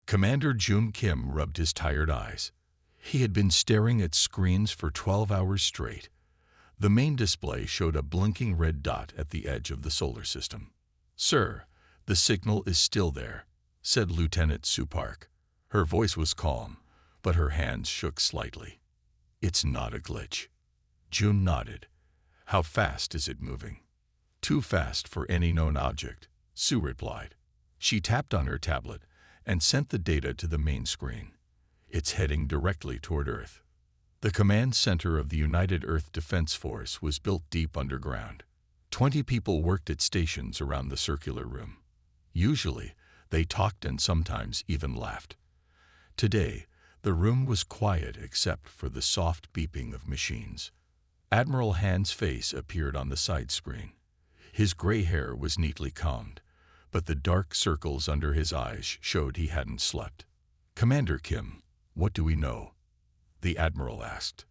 Commander Jun Kim rubbed his tired eyes. He had been staring at screens for 12 hours straight. The main display showed a blinking red dot at the edge of the solar system. "Sir, the signal is still there," said Lieutenant Sue Park. Her voice was calm, but her hands shook slightly. "It's not a glitch." June nodded. "How fast is it moving?" "Too fast for any known object," Sue replied. She tapped on her tablet and sent the data to the main screen. "It's heading directly toward Earth." The command center of the United Earth Defense Force was built deep underground. 20 people worked at stations around the circular room. Usually, they talked and sometimes even laughed. Today, the room was quiet except for the soft beeping of machines. Admiral Han's face appeared on the side screen. His gray hair was neatly combed, but the dark circles under his eyes showed he hadn't slept. "Commander Kim, what do we know?" the Admiral asked.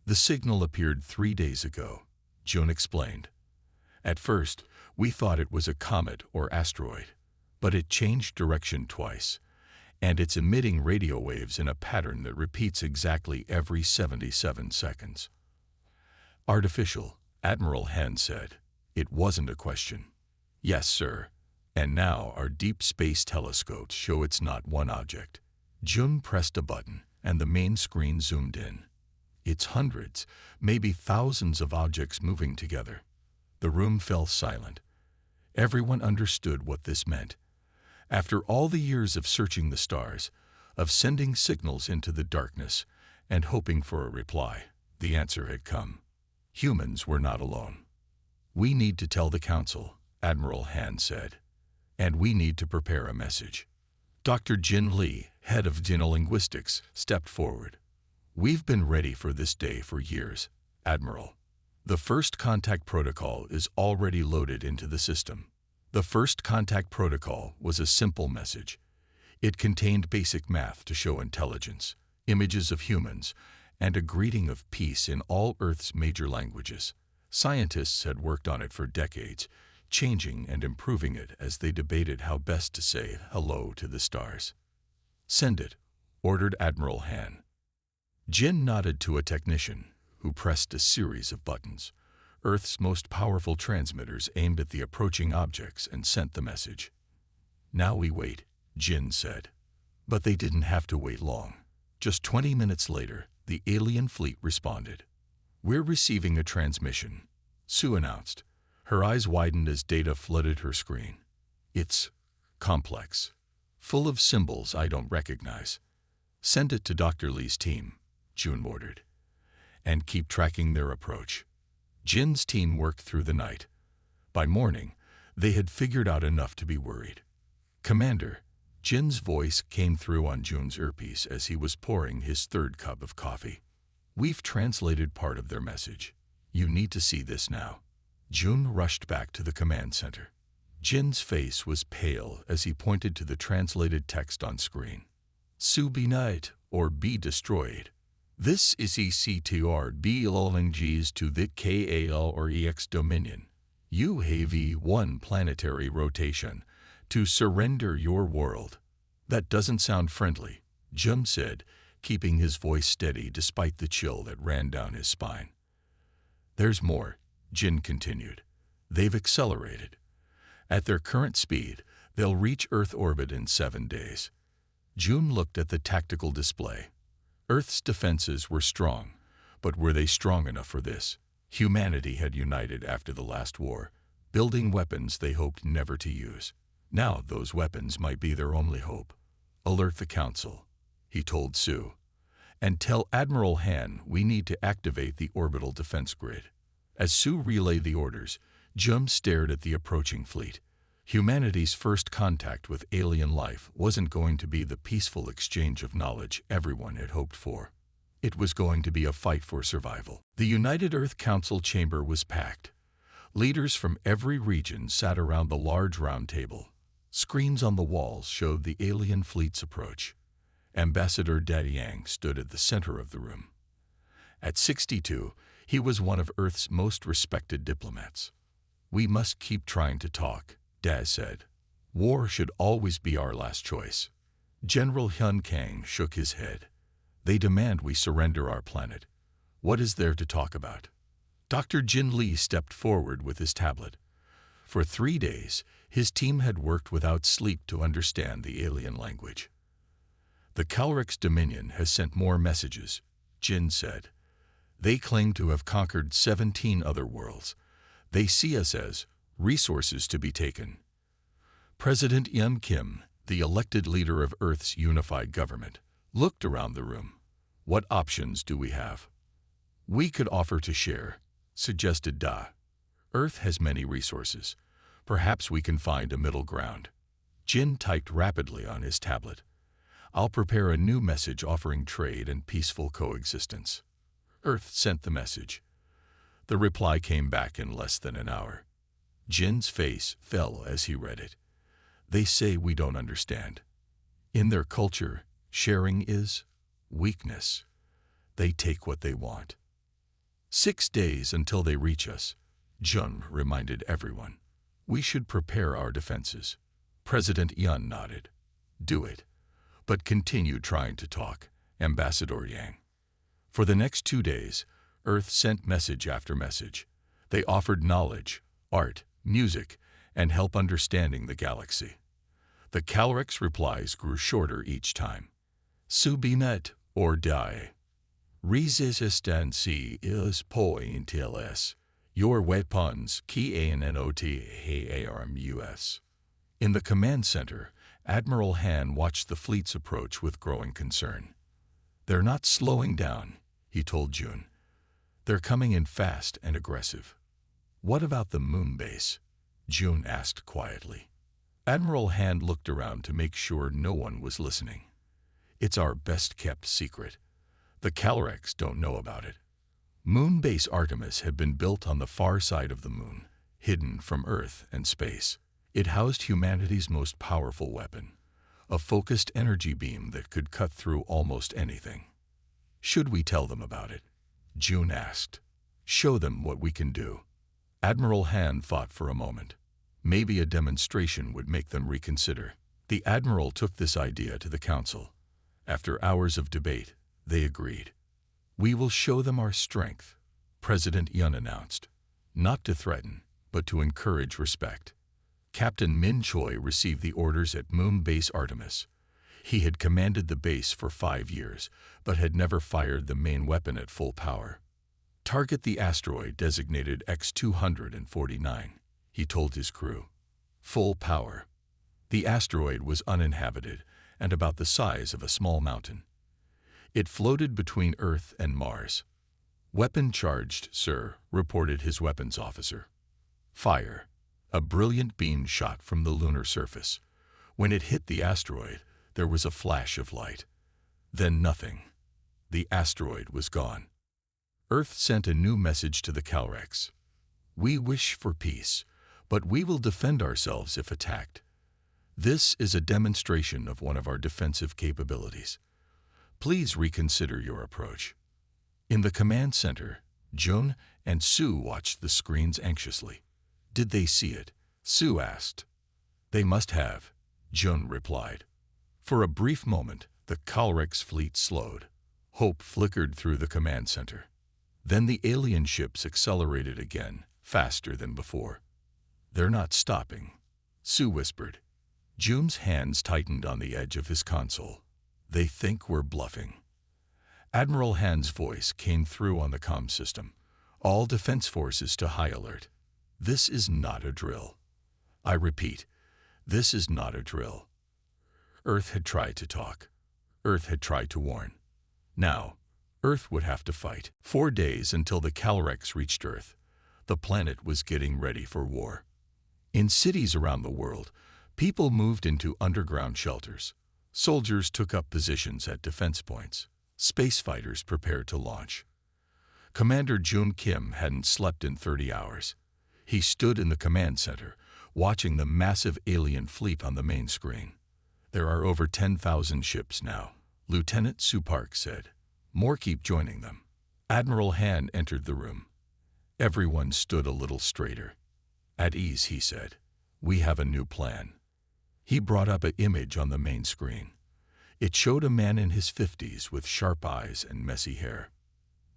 "The signal appeared 3 days ago," June explained. "At first, we thought it was a comet or asteroid, but it changed direction twice, and it's emitting radio waves in a pattern that repeats exactly every 77 seconds. "Artificial," Admiral Han said. It wasn't a question. "Yes, sir. And now our deep space telescopes show it's not one object." June pressed a button, and the main screen zoomed in. "It's hundreds, maybe thousands of objects moving together." The room fell silent. Everyone understood what this meant. After all the years of searching the stars, of sending signals into the darkness, and hoping for a reply, the answer had come. Humans were not alone. "We need to tell the Council," Admiral Han said. "And we need to prepare a message." Dr. Jin Lee, head of genolinguistics, stepped forward. "We've been ready for this day for years, Admiral. The first contact protocol is already loaded into the system." The first contact protocol was a simple message. It contained basic math to show intelligence, images of humans, and a greeting of peace in all Earth's major languages. Scientists had worked on it for decades, changing and improving it as they debated how best to say hello to the stars. "Send it," ordered Admiral Han. Jin nodded to a technician, who pressed a series of buttons. Earth's most powerful transmitters aimed at the approaching objects and sent the message. "Now we wait," Jin said. But they didn't have to wait long. Just 20 minutes later, the alien fleet responded. "We're receiving a transmission," Sue announced. Her eyes widened as data flooded her screen. "It's complex, full of symbols I don't recognize." "Send it to Dr. Lee's team," June ordered. "And keep tracking their approach." Jin's team worked through the night. By morning, they had figured out enough to be worried. "Commander," Jin's voice came through on June's earpiece as he was pouring his third cup of coffee. "We've translated part of their message. You need to see this now." June rushed back to the command center. Jin's face was pale as he pointed to the translated text on screen. "Su be night, or be destroyed. This is ECTR belongs to the KAL or EX Dominion. You have one planetary rotation to surrender your world." "That doesn't sound friendly," Jim said, keeping his voice steady despite the chill that ran down his spine. "There's more," Jin continued. "They've accelerated. At their current speed, they'll reach Earth orbit in 7 days." June looked at the tactical display. Earth's defenses were strong, but were they strong enough for this? Humanity had united after the last war, building weapons they hoped never to use. Now those weapons might be their only hope. "Alert the Council," he told Sue. "And tell Admiral Han we need to activate the orbital defense grid." As Sue relayed the orders, Jim stared at the approaching fleet. Humanity's first contact with alien life wasn't going to be the peaceful exchange of knowledge everyone had hoped for. It was going to be a fight for survival. The United Earth Council chamber was packed. Leaders from every region sat around the large round table. Screens on the walls showed the alien fleet's approach. Ambassador Yang stood at the center of the room. At 62, he was one of Earth's most respected diplomats. "We must keep trying to talk," Daz said. "War should always be our last choice." General Hyun Kang shook his head. They demand we surrender our planet. What is there to talk about? Dr. Jin Lee stepped forward with his tablet. For 3 days, his team had worked without sleep to understand the alien language. The Calrex Dominion has sent more messages, Jin said. They claim to have conquered 17 other worlds. They see us as resources to be taken. President Yoon Kim, the elected leader of Earth's unified government, looked around the room. What options do we have? We could offer to share, suggested Da. Earth has many resources. Perhaps we can find a middle ground. Jin typed rapidly on his tablet. I'll prepare a new message offering trade and peaceful coexistence. Earth sent the message. The reply came back in less than an hour. Jin's face fell as he read it. They say we don't understand. In their culture, sharing is weakness. They take what they want. 6 days until they reach us, Jun reminded everyone. We should prepare our defenses. President Yun nodded. Do it. But continue trying to talk, Ambassador Yang. For the next 2 days, Earth sent message after message. They offered knowledge, art, music, and help understanding the galaxy. The Calrex replies grew shorter each time. Su be met or die. Resistance is pointless. Your weapons cannot harm us. In the command center, Admiral Han watched the fleet's approach with growing concern. They're not slowing down, he told June. They're coming in fast and aggressive. What about the moon base? June asked quietly. Admiral Han looked around to make sure no one was listening. It's our best-kept secret. The Calrex don't know about it. Moon base Artemis had been built on the far side of the moon, hidden from Earth and space. It housed humanity's most powerful weapon, a focused energy beam that could cut through almost anything. Should we tell them about it? June asked. Show them what we can do. Admiral Han thought for a moment. Maybe a demonstration would make them reconsider. The Admiral took this idea to the Council. After hours of debate, they agreed. We will show them our strength, President Yun announced. Not to threaten, but to encourage respect. Captain Min Choi received the orders at Moon Base Artemis. He had commanded the base for 5 years, but had never fired the main weapon at full power. Target the asteroid designated X-249, he told his crew. Full power. The asteroid was uninhabited and about the size of a small mountain. It floated between Earth and Mars. Weapon charged, sir, reported his weapons officer. Fire. A brilliant beam shot from the lunar surface. When it hit the asteroid, there was a flash of light. Then nothing. The asteroid was gone. Earth sent a new message to the Calrex. We wish for peace, but we will defend ourselves if attacked. This is a demonstration of one of our defensive capabilities. Please reconsider your approach. In the command center, Jun and Sue watched the screens anxiously. Did they see it? Sue asked. They must have, Jun replied. For a brief moment, the Calrex fleet slowed. Hope flickered through the command center. Then the alien ships accelerated again, faster than before. They're not stopping, Sue whispered. Jun's hands tightened on the edge of his console. They think we're bluffing. Admiral Han's voice came through on the comm system. All defense forces to high alert. This is not a drill. I repeat, this is not a drill. Earth had tried to talk. Earth had tried to warn. Now, Earth would have to fight. 4 days until the Calrex reached Earth. The planet was getting ready for war. In cities around the world, people moved into underground shelters. Soldiers took up positions at defense points. Space fighters prepared to launch. Commander Jun Kim hadn't slept in 30 hours. He stood in the command center, watching the massive alien fleet on the main screen. There are over 10,000 ships now, Lieutenant Su Park said. More keep joining them. Admiral Han entered the room. Everyone stood a little straighter. At ease, he said. We have a new plan. He brought up an image on the main screen. It showed a man in his 50s with sharp eyes and messy hair.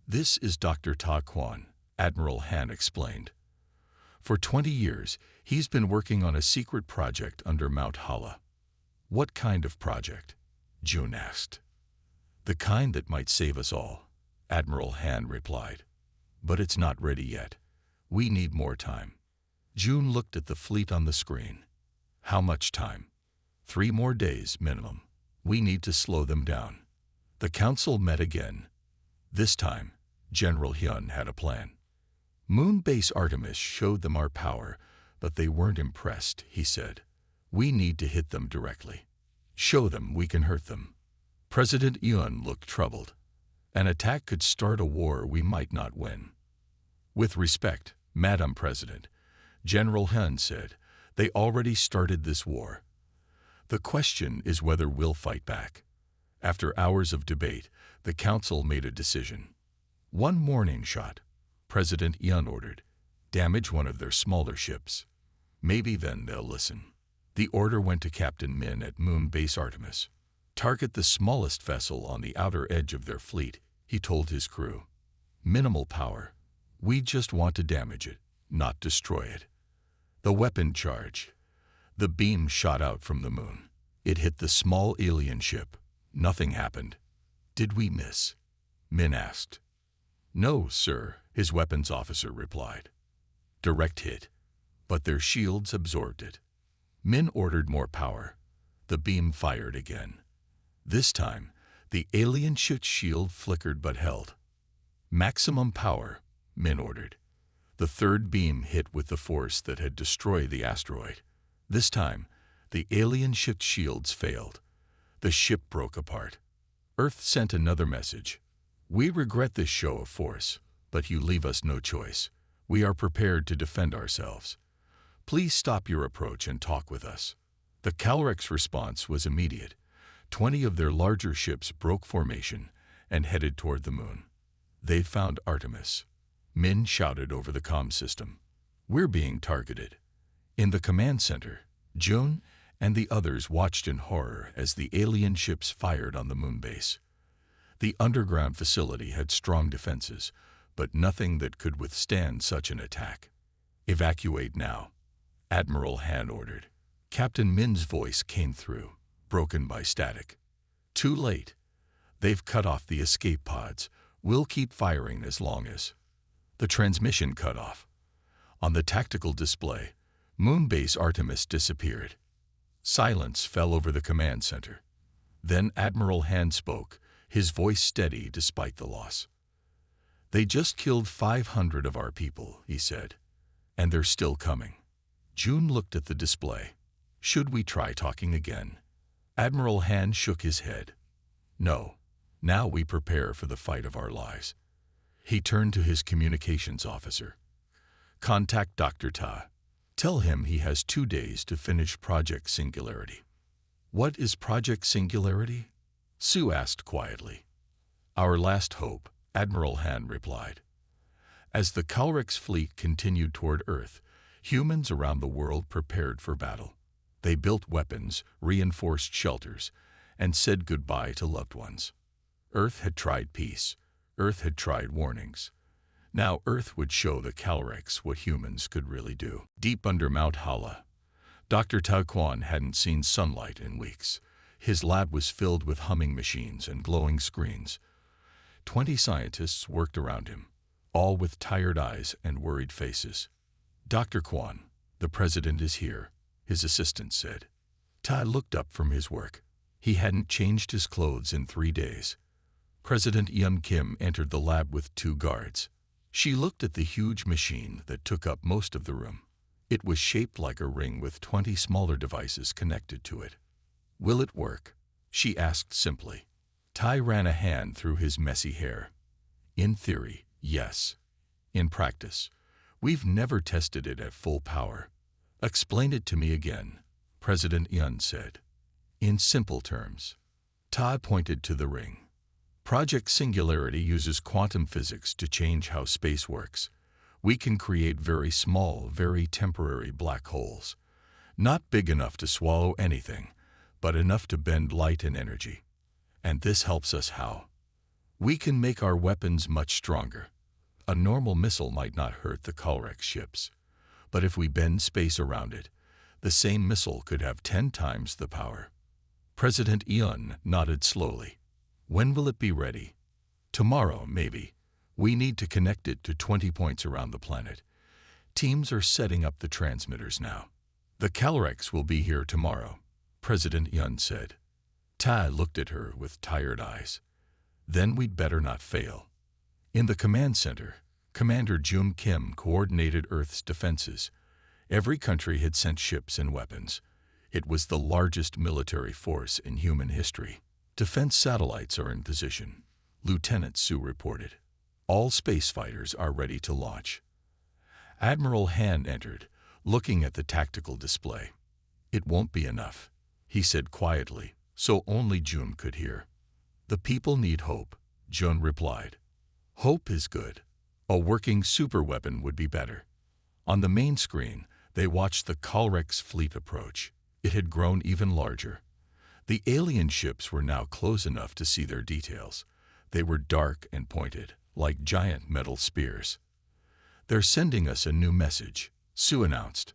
"This is Dr. Ta Quan," Admiral Han explained. "For 20 years, he's been working on a secret project under Mount Hala." "What kind of project?" June asked. "The kind that might save us all," Admiral Han replied. "But it's not ready yet. We need more time." June looked at the fleet on the screen. "How much time?" 3 more days minimum. We need to slow them down." The council met again. This time, General Hyun had a plan. "Moon base Artemis showed them our power, but they weren't impressed," he said. "We need to hit them directly. Show them we can hurt them." President Hyun looked troubled. "An attack could start a war we might not win." "With respect, Madam President," General Hyun said, "they already started this war. The question is whether we'll fight back." After hours of debate, the council made a decision. "One morning shot," President Hyun ordered. "Damage one of their smaller ships. Maybe then they'll listen." The order went to Captain Min at Moon Base Artemis. "Target the smallest vessel on the outer edge of their fleet," he told his crew. "Minimal power. We just want to damage it, not destroy it." The weapon charge. The beam shot out from the moon. It hit the small alien ship. Nothing happened. "Did we miss?" Min asked. "No, sir," his weapons officer replied. "Direct hit." But their shields absorbed it. Min ordered more power. The beam fired again. This time, the alien ship's shield flickered but held. "Maximum power," Min ordered. The third beam hit with the force that had destroyed the asteroid. This time, the alien ship's shields failed. The ship broke apart. Earth sent another message. "We regret this show of force, but you leave us no choice. We are prepared to defend ourselves. Please stop your approach and talk with us." The Calrex response was immediate. 20 of their larger ships broke formation and headed toward the moon. They found Artemis. Min shouted over the comm system. "We're being targeted." In the command center, June and the others watched in horror as the alien ships fired on the moon base. The underground facility had strong defenses, but nothing that could withstand such an attack. "Evacuate now," Admiral Han ordered. Captain Min's voice came through, broken by static. "Too late. They've cut off the escape pods. We'll keep firing as long as—" The transmission cut off. On the tactical display, Moonbase Artemis disappeared. Silence fell over the command center. Then Admiral Han spoke, his voice steady despite the loss. "They just killed 500 of our people," he said, "and they're still coming." June looked at the display. "Should we try talking again?" Admiral Han shook his head. "No. Now we prepare for the fight of our lives." He turned to his communications officer. "Contact Dr. Ta. Tell him he has 2 days to finish Project Singularity." "What is Project Singularity?" Sue asked quietly. "Our last hope," Admiral Han replied. As the Calrex fleet continued toward Earth, humans around the world prepared for battle. They built weapons, reinforced shelters, and said goodbye to loved ones. Earth had tried peace. Earth had tried warnings. Now Earth would show the Calrex what humans could really do. Deep under Mount Hala, Dr. Ta Quan hadn't seen sunlight in weeks. His lab was filled with humming machines and glowing screens. 20 scientists worked around him, all with tired eyes and worried faces. "Dr. Quan, the president is here," his assistant said. Ta looked up from his work. He hadn't changed his clothes in 3 days. President Yun Kim entered the lab with 2 guards. She looked at the huge machine that took up most of the room. It was shaped like a ring with 20 smaller devices connected to it. "Will it work?" she asked simply. Tai ran a hand through his messy hair. "In theory, yes. In practice, we've never tested it at full power." "Explain it to me again," President Yun said. "In simple terms." Ta pointed to the ring. "Project Singularity uses quantum physics to change how space works. We can create very small, very temporary black holes. Not big enough to swallow anything, but enough to bend light and energy. And this helps us how? We can make our weapons much stronger. A normal missile might not hurt the Calrex ships, but if we bend space around it, the same missile could have 10 times the power. President Yun nodded slowly. When will it be ready? Tomorrow, maybe. We need to connect it to 20 points around the planet. Teams are setting up the transmitters now. The Calrex will be here tomorrow, President Yun said. Tai looked at her with tired eyes. Then we'd better not fail. In the command center, Commander Jun Kim coordinated Earth's defenses. Every country had sent ships and weapons. It was the largest military force in human history. Defense satellites are in position, Lieutenant Su reported. All space fighters are ready to launch. Admiral Han entered, looking at the tactical display. It won't be enough, he said quietly, so only Jun could hear. The people need hope, Jun replied. Hope is good. A working superweapon would be better. On the main screen, they watched the Calrex fleet approach. It had grown even larger. The alien ships were now close enough to see their details. They were dark and pointed, like giant metal spears. They're sending us a new message, Su announced.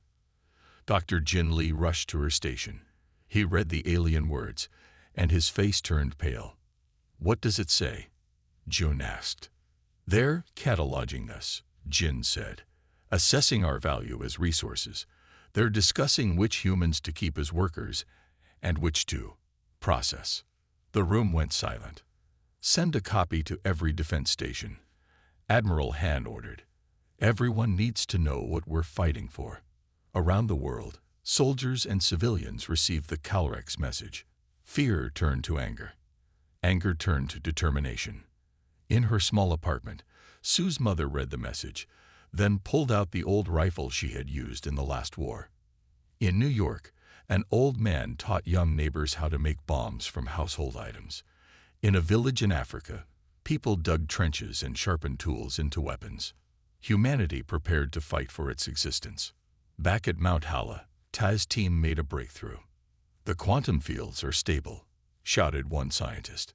Dr. Jin Lee rushed to her station. He read the alien words, and his face turned pale. What does it say? Jun asked. They're cataloging us, Jin said, assessing our value as resources. They're discussing which humans to keep as workers and which to process. The room went silent. Send a copy to every defense station, Admiral Han ordered. Everyone needs to know what we're fighting for. Around the world, soldiers and civilians received the Calrex message. Fear turned to anger. Anger turned to determination. In her small apartment, Sue's mother read the message, then pulled out the old rifle she had used in the last war. In New York, an old man taught young neighbors how to make bombs from household items. In a village in Africa, people dug trenches and sharpened tools into weapons. Humanity prepared to fight for its existence. Back at Mount Hala, Tai's team made a breakthrough. The quantum fields are stable, shouted one scientist.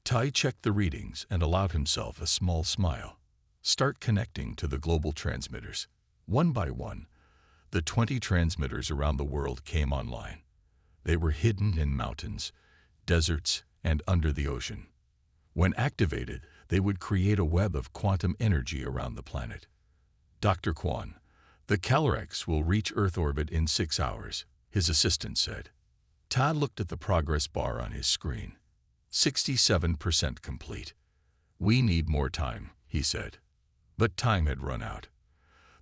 Tai checked the readings and allowed himself a small smile. Start connecting to the global transmitters. One by one, the 20 transmitters around the world came online. They were hidden in mountains, deserts, and under the ocean. When activated, they would create a web of quantum energy around the planet. Dr. Kwan, the Calrex will reach Earth orbit in 6 hours, his assistant said. Todd looked at the progress bar on his screen. 67% complete. We need more time, he said. But time had run out.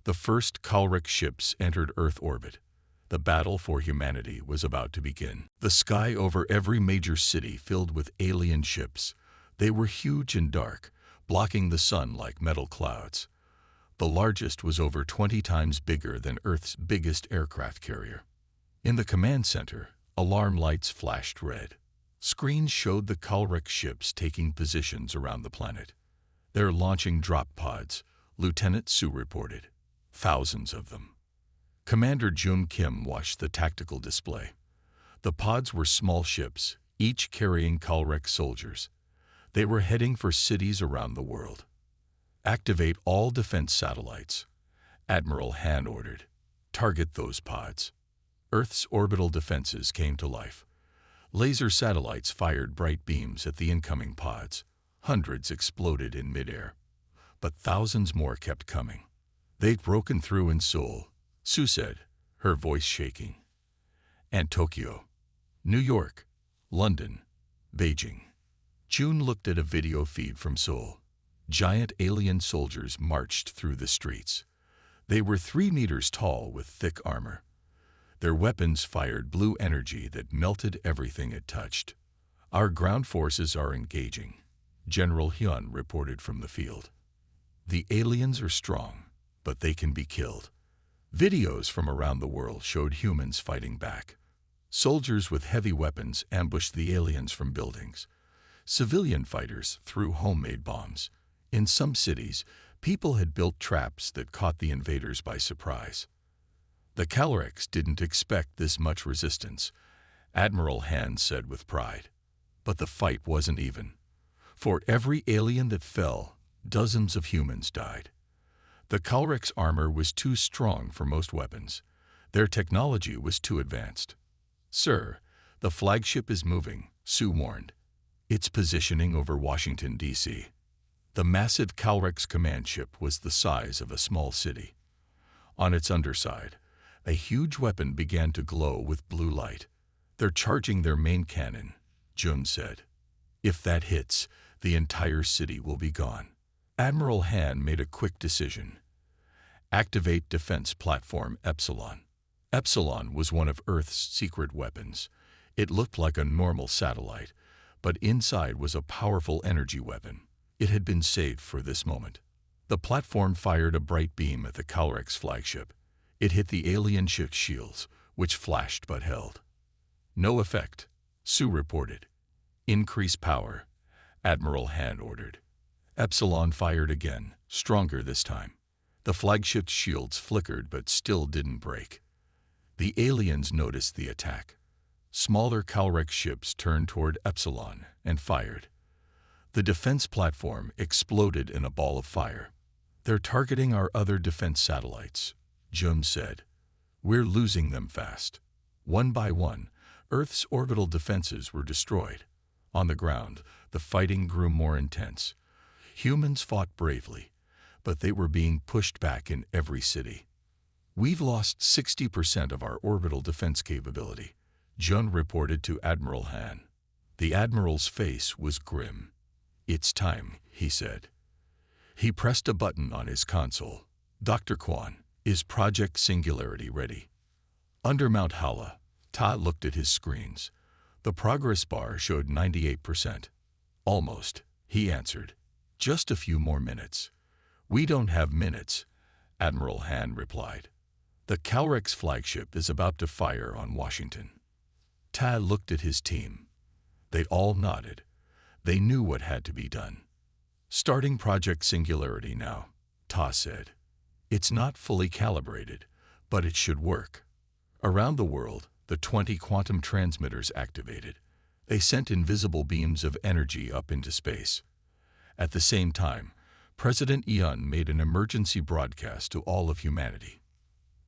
The first Calrex ships entered Earth orbit. The battle for humanity was about to begin. The sky over every major city filled with alien ships. They were huge and dark, blocking the sun like metal clouds. The largest was over 20 times bigger than Earth's biggest aircraft carrier. In the command center, alarm lights flashed red. Screens showed the Calrex ships taking positions around the planet. They're launching drop pods, Lieutenant Su reported. Thousands of them. Commander Jun Kim watched the tactical display. The pods were small ships, each carrying Calrex soldiers. They were heading for cities around the world. Activate all defense satellites, Admiral Han ordered. Target those pods. Earth's orbital defenses came to life. Laser satellites fired bright beams at the incoming pods. Hundreds exploded in midair. But thousands more kept coming. They'd broken through in Seoul, Su said, her voice shaking. And Tokyo, New York, London, Beijing. June looked at a video feed from Seoul. Giant alien soldiers marched through the streets. They were 3 meters tall with thick armor. Their weapons fired blue energy that melted everything it touched. Our ground forces are engaging, General Hyun reported from the field. The aliens are strong, but they can be killed. Videos from around the world showed humans fighting back. Soldiers with heavy weapons ambushed the aliens from buildings. Civilian fighters threw homemade bombs. In some cities, people had built traps that caught the invaders by surprise. The Calrex didn't expect this much resistance, Admiral Han said with pride. But the fight wasn't even. For every alien that fell, dozens of humans died. The Calrex armor was too strong for most weapons. Their technology was too advanced. "Sir, the flagship is moving," Sue warned. "It's positioning over Washington, D.C." The massive Calrex command ship was the size of a small city. On its underside, a huge weapon began to glow with blue light. "They're charging their main cannon," Jun said. "If that hits, the entire city will be gone." Admiral Han made a quick decision. "Activate defense platform Epsilon." Epsilon was one of Earth's secret weapons. It looked like a normal satellite, but inside was a powerful energy weapon. It had been saved for this moment. The platform fired a bright beam at the Calrex flagship. It hit the alien ship's shields, which flashed but held. "No effect," Sue reported. "Increase power," Admiral Han ordered. Epsilon fired again, stronger this time. The flagship's shields flickered but still didn't break. The aliens noticed the attack. Smaller Calrex ships turned toward Epsilon and fired. The defense platform exploded in a ball of fire. "They're targeting our other defense satellites," Jun said. "We're losing them fast." One by one, Earth's orbital defenses were destroyed. On the ground, the fighting grew more intense. Humans fought bravely, but they were being pushed back in every city. "We've lost 60% of our orbital defense capability," Jun reported to Admiral Han. The Admiral's face was grim. "It's time," he said. He pressed a button on his console. "Dr. Kwan, is Project Singularity ready?" Under Mount Hala, Ta looked at his screens. The progress bar showed 98%. "Almost," he answered. "Just a few more minutes." "We don't have minutes," Admiral Han replied. "The Calrex flagship is about to fire on Washington." Ta looked at his team. They all nodded. They knew what had to be done. "Starting Project Singularity now," Ta said. "It's not fully calibrated, but it should work." Around the world, the 20 quantum transmitters activated. They sent invisible beams of energy up into space. At the same time, President Yun made an emergency broadcast to all of humanity.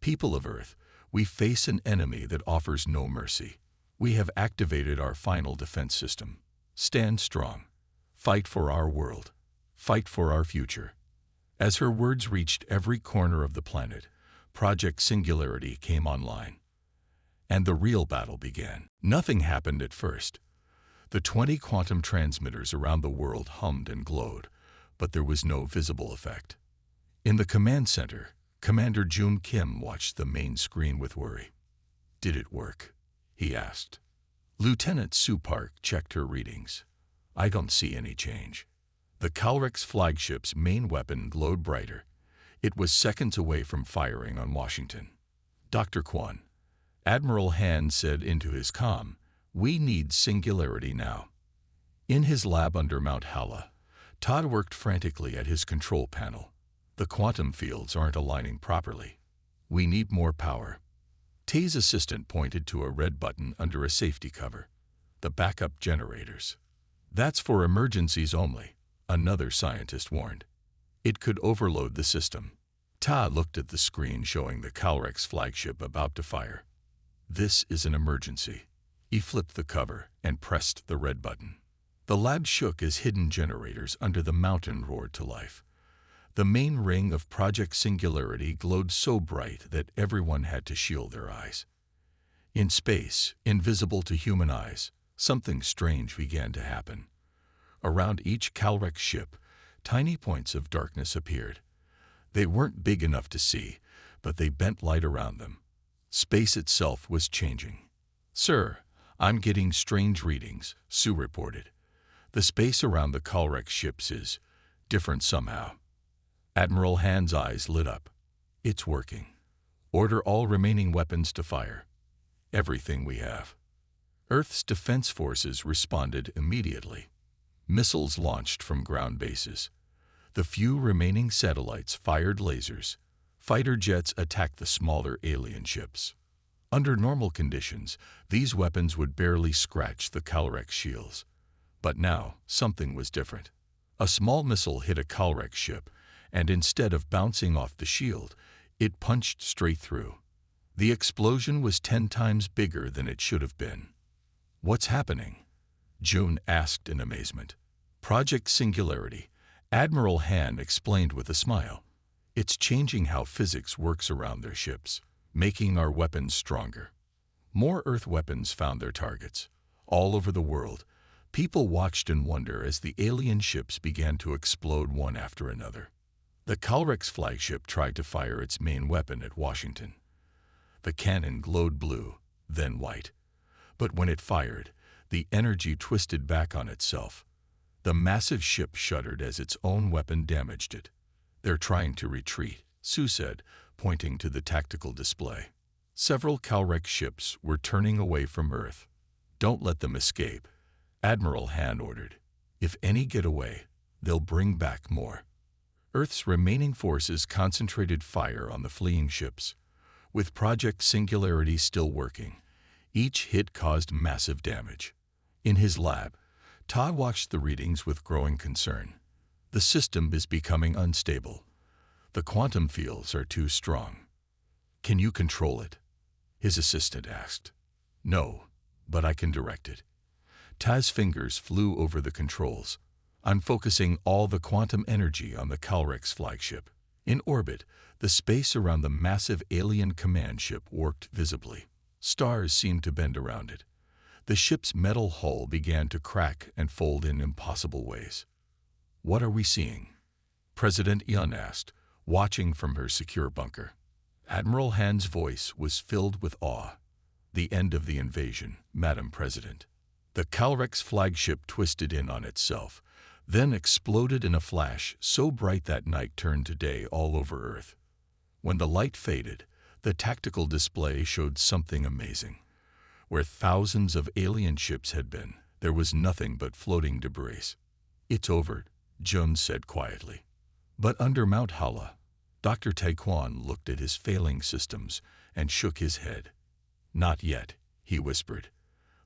"People of Earth, we face an enemy that offers no mercy. We have activated our final defense system. Stand strong. Fight for our world. Fight for our future." As her words reached every corner of the planet, Project Singularity came online. And the real battle began. Nothing happened at first. The 20 quantum transmitters around the world hummed and glowed, but there was no visible effect. In the command center, Commander Jun Kim watched the main screen with worry. "Did it work?" he asked. Lieutenant Sue Park checked her readings. "I don't see any change." The Calrex flagship's main weapon glowed brighter. It was seconds away from firing on Washington. "Dr. Kwan," Admiral Han said into his comm, "we need Singularity now." In his lab under Mount Hala, Todd worked frantically at his control panel. "The quantum fields aren't aligning properly. We need more power." Tay's assistant pointed to a red button under a safety cover. "The backup generators." "That's for emergencies only," another scientist warned. "It could overload the system." Ta looked at the screen showing the Calrex flagship about to fire. "This is an emergency." He flipped the cover and pressed the red button. The lab shook as hidden generators under the mountain roared to life. The main ring of Project Singularity glowed so bright that everyone had to shield their eyes. In space, invisible to human eyes, something strange began to happen. Around each Calrex ship, tiny points of darkness appeared. They weren't big enough to see, but they bent light around them. Space itself was changing. "Sir, I'm getting strange readings," Sue reported. "The space around the Calrex ships is different somehow." Admiral Han's eyes lit up. "It's working. Order all remaining weapons to fire. Everything we have." Earth's defense forces responded immediately. Missiles launched from ground bases. The few remaining satellites fired lasers. Fighter jets attacked the smaller alien ships. Under normal conditions, these weapons would barely scratch the Calrex shields. But now, something was different. A small missile hit a Calrex ship, and instead of bouncing off the shield, it punched straight through. The explosion was 10 times bigger than it should have been. "What's happening?" June asked in amazement. "Project Singularity," Admiral Han explained with a smile. "It's changing how physics works around their ships, making our weapons stronger." More Earth weapons found their targets. All over the world, people watched in wonder as the alien ships began to explode one after another. The Calrex flagship tried to fire its main weapon at Washington. The cannon glowed blue, then white. But when it fired, the energy twisted back on itself. The massive ship shuddered as its own weapon damaged it. "They're trying to retreat," Sue said, pointing to the tactical display. Several Calrex ships were turning away from Earth. "Don't let them escape," Admiral Han ordered. "If any get away, they'll bring back more." Earth's remaining forces concentrated fire on the fleeing ships. With Project Singularity still working, each hit caused massive damage. In his lab, Todd watched the readings with growing concern. "The system is becoming unstable. The quantum fields are too strong." "Can you control it?" his assistant asked. "No, but I can direct it." Taz's fingers flew over the controls. "I'm focusing all the quantum energy on the Calrex flagship." In orbit, the space around the massive alien command ship worked visibly. Stars seemed to bend around it. The ship's metal hull began to crack and fold in impossible ways. "What are we seeing?" President Yun asked, watching from her secure bunker. Admiral Han's voice was filled with awe. "The end of the invasion, Madam President." The Calrex flagship twisted in on itself, then exploded in a flash so bright that night turned to day all over Earth. When the light faded, the tactical display showed something amazing. Where thousands of alien ships had been, there was nothing but floating debris. "It's over," Jun said quietly. But under Mount Hala, Dr. Taekwon looked at his failing systems and shook his head. "Not yet," he whispered.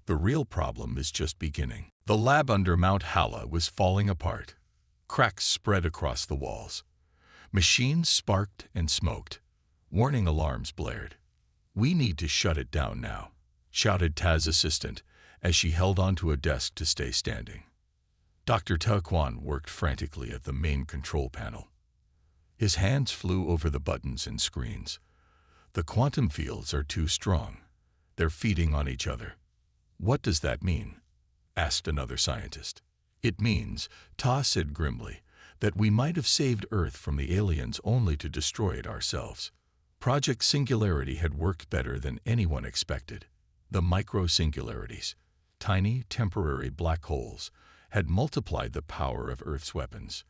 "The real problem is just beginning." The lab under Mount Hala was falling apart. Cracks spread across the walls. Machines sparked and smoked. Warning alarms blared. "We need to shut it down now," shouted Taz's assistant as she held onto a desk to stay standing. Dr. Taekwon worked frantically at the main control panel. His hands flew over the buttons and screens. "The quantum fields are too strong. They're feeding on each other." "What does that mean?" asked another scientist. "It means," Ta said grimly, "that we might have saved Earth from the aliens only to destroy it ourselves." Project Singularity had worked better than anyone expected. The micro-singularities, tiny temporary black holes, had multiplied the power of Earth's weapons.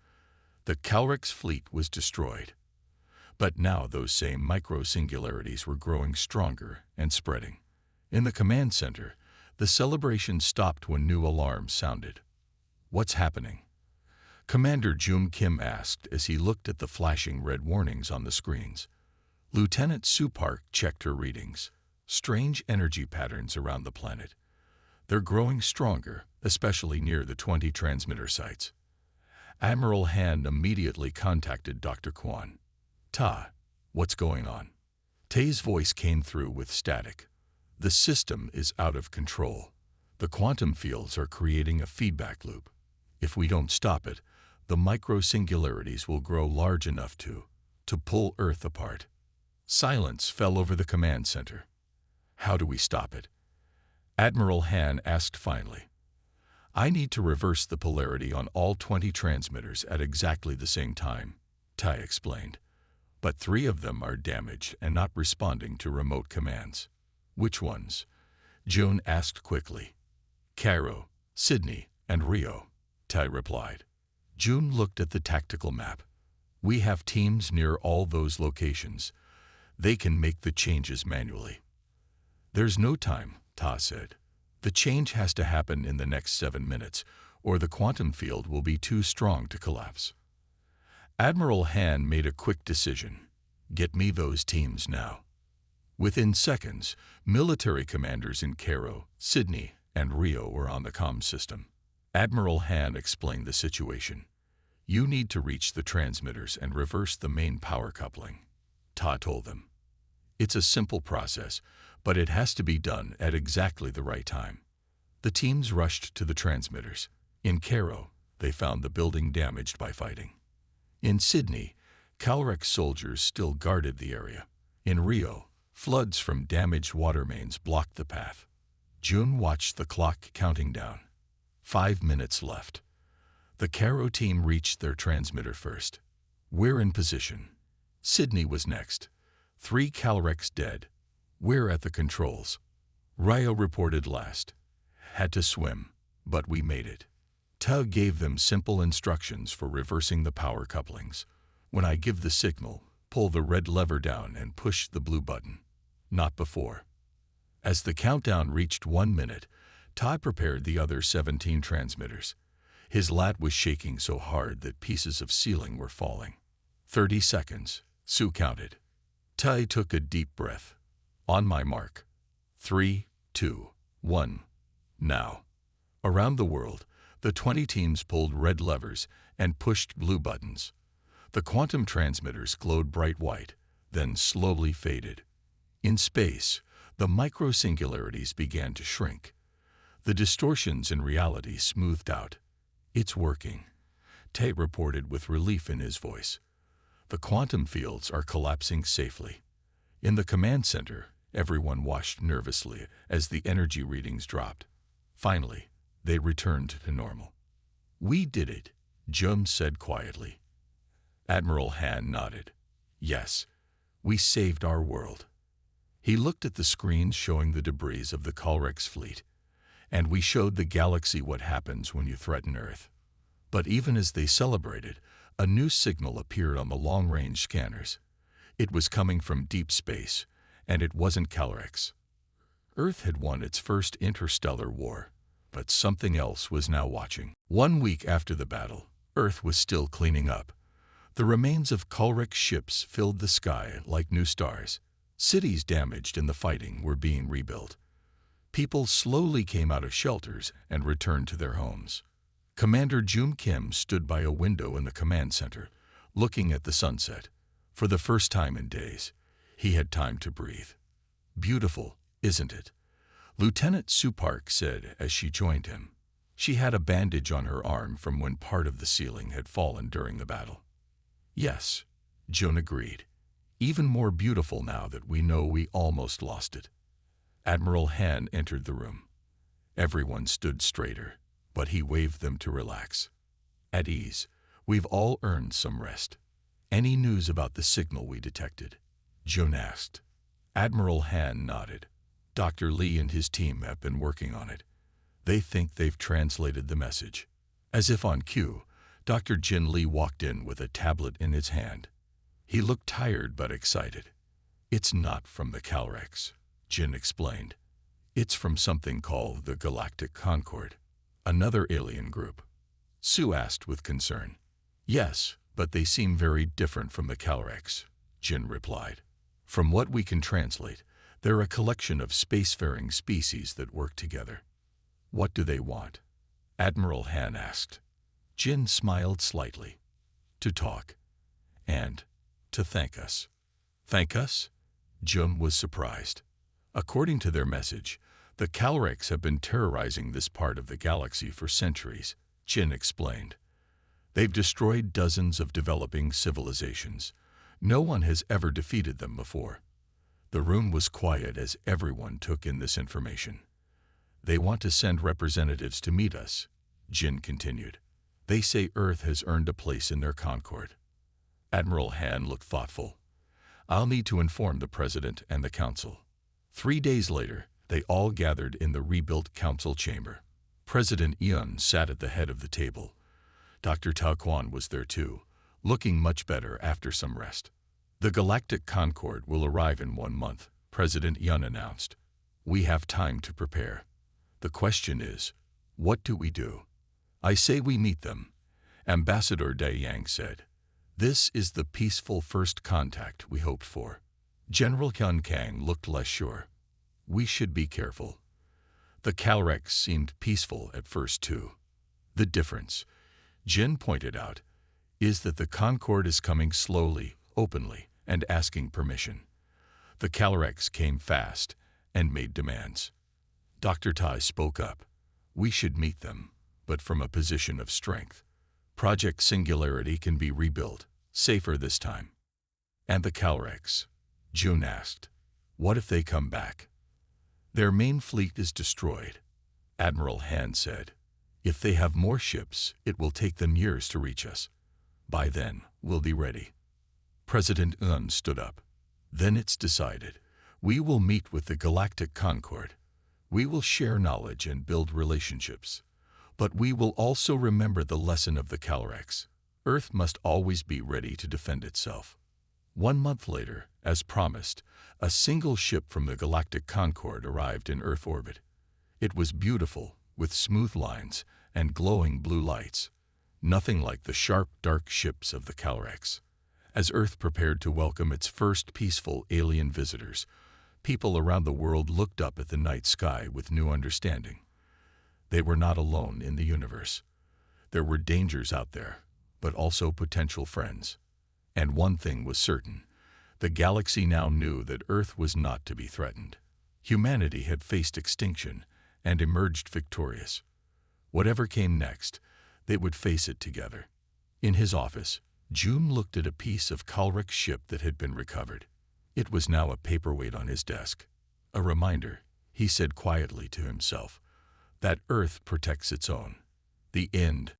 The Calrex fleet was destroyed. But now those same micro-singularities were growing stronger and spreading. In the command center, the celebration stopped when new alarms sounded. "What's happening?" Commander Jum Kim asked as he looked at the flashing red warnings on the screens. Lieutenant Sue Park checked her readings. Strange energy patterns around the planet. "They're growing stronger, especially near the 20 transmitter sites." Admiral Han immediately contacted Dr. Kwon. "Ta, what's going on?" Tae's voice came through with static. "The system is out of control. The quantum fields are creating a feedback loop. If we don't stop it, the micro-singularities will grow large enough to pull Earth apart." Silence fell over the command center. "How do we stop it?" Admiral Han asked finally. "I need to reverse the polarity on all 20 transmitters at exactly the same time," Tai explained. "But 3 of them are damaged and not responding to remote commands." "Which ones?" June asked quickly. "Cairo, Sydney, and Rio," Tai replied. June looked at the tactical map. "We have teams near all those locations. They can make the changes manually." "There's no time," Ta said. "The change has to happen in the next 7 minutes, or the quantum field will be too strong to collapse." Admiral Han made a quick decision. "Get me those teams now." Within seconds, military commanders in Cairo, Sydney, and Rio were on the comm system. Admiral Han explained the situation. You need to reach the transmitters and reverse the main power coupling, Ta told them. It's a simple process, but it has to be done at exactly the right time. The teams rushed to the transmitters. In Cairo, they found the building damaged by fighting. In Sydney, Calrex soldiers still guarded the area. In Rio, floods from damaged water mains blocked the path. June watched the clock counting down. 5 minutes left. The Cairo team reached their transmitter first. We're in position. Sydney was next. 3 Calrex dead. We're at the controls. Rio reported last. Had to swim, but we made it. Tug gave them simple instructions for reversing the power couplings. When I give the signal, pull the red lever down and push the blue button. Not before. As the countdown reached 1 minute, Todd prepared the other 17 transmitters. His lat was shaking so hard that pieces of ceiling were falling. 30 seconds, Sue counted. Tai took a deep breath. On my mark. 3, 2, 1. Now. Around the world, the 20 teams pulled red levers and pushed blue buttons. The quantum transmitters glowed bright white, then slowly faded. In space, the micro-singularities began to shrink. The distortions in reality smoothed out. It's working, Tate reported with relief in his voice. The quantum fields are collapsing safely. In the command center, everyone watched nervously as the energy readings dropped. Finally, they returned to normal. We did it, Jum said quietly. Admiral Han nodded. Yes, we saved our world. He looked at the screens showing the debris of the Calrex fleet. And we showed the galaxy what happens when you threaten Earth. But even as they celebrated, a new signal appeared on the long-range scanners. It was coming from deep space, and it wasn't Calrex. Earth had won its first interstellar war, but something else was now watching. 1 week after the battle, Earth was still cleaning up. The remains of Calrex ships filled the sky like new stars. Cities damaged in the fighting were being rebuilt. People slowly came out of shelters and returned to their homes. Commander Jum Kim stood by a window in the command center, looking at the sunset. For the first time in days, he had time to breathe. Beautiful, isn't it? Lieutenant Sue Park said as she joined him. She had a bandage on her arm from when part of the ceiling had fallen during the battle. Yes, June agreed. Even more beautiful now that we know we almost lost it. Admiral Han entered the room. Everyone stood straighter, but he waved them to relax. At ease, we've all earned some rest. Any news about the signal we detected? June asked. Admiral Han nodded. Dr. Lee and his team have been working on it. They think they've translated the message. As if on cue, Dr. Jin Lee walked in with a tablet in his hand. He looked tired but excited. It's not from the Calrex, Jin explained. It's from something called the Galactic Concord, another alien group. Sue asked with concern. Yes, but they seem very different from the Calrex, Jin replied. From what we can translate, they're a collection of spacefaring species that work together. What do they want? Admiral Han asked. Jin smiled slightly. To talk. And to thank us. Thank us? Jum was surprised. According to their message, the Calrex have been terrorizing this part of the galaxy for centuries, Jin explained. They've destroyed dozens of developing civilizations. No one has ever defeated them before. The room was quiet as everyone took in this information. They want to send representatives to meet us, Jin continued. They say Earth has earned a place in their Concord. Admiral Han looked thoughtful. I'll need to inform the President and the Council. 3 days later, they all gathered in the rebuilt council chamber. President Yun sat at the head of the table. Dr. Tao Quan was there too, looking much better after some rest. The Galactic Concord will arrive in 1 month, President Yun announced. We have time to prepare. The question is, what do we do? I say we meet them, Ambassador Dai Yang said. This is the peaceful first contact we hoped for. General Hyun Kang looked less sure. We should be careful. The Calrex seemed peaceful at first too. The difference, Jin pointed out, is that the Concorde is coming slowly, openly, and asking permission. The Calorex came fast and made demands. Dr. Tai spoke up. We should meet them, but from a position of strength. Project Singularity can be rebuilt, safer this time. And the Calorex? June asked. What if they come back? Their main fleet is destroyed. Admiral Han said. If they have more ships, it will take them years to reach us. By then, we'll be ready. President Un stood up. Then it's decided. We will meet with the Galactic Concorde. We will share knowledge and build relationships. But we will also remember the lesson of the Calorex. Earth must always be ready to defend itself. 1 month later, as promised, a single ship from the Galactic Concorde arrived in Earth orbit. It was beautiful, with smooth lines and glowing blue lights. Nothing like the sharp, dark ships of the Calorex. As Earth prepared to welcome its first peaceful alien visitors, people around the world looked up at the night sky with new understanding. They were not alone in the universe. There were dangers out there, but also potential friends. And one thing was certain. The galaxy now knew that Earth was not to be threatened. Humanity had faced extinction and emerged victorious. Whatever came next, they would face it together. In his office, June looked at a piece of Calorex ship that had been recovered. It was now a paperweight on his desk. A reminder, he said quietly to himself, that Earth protects its own. The end.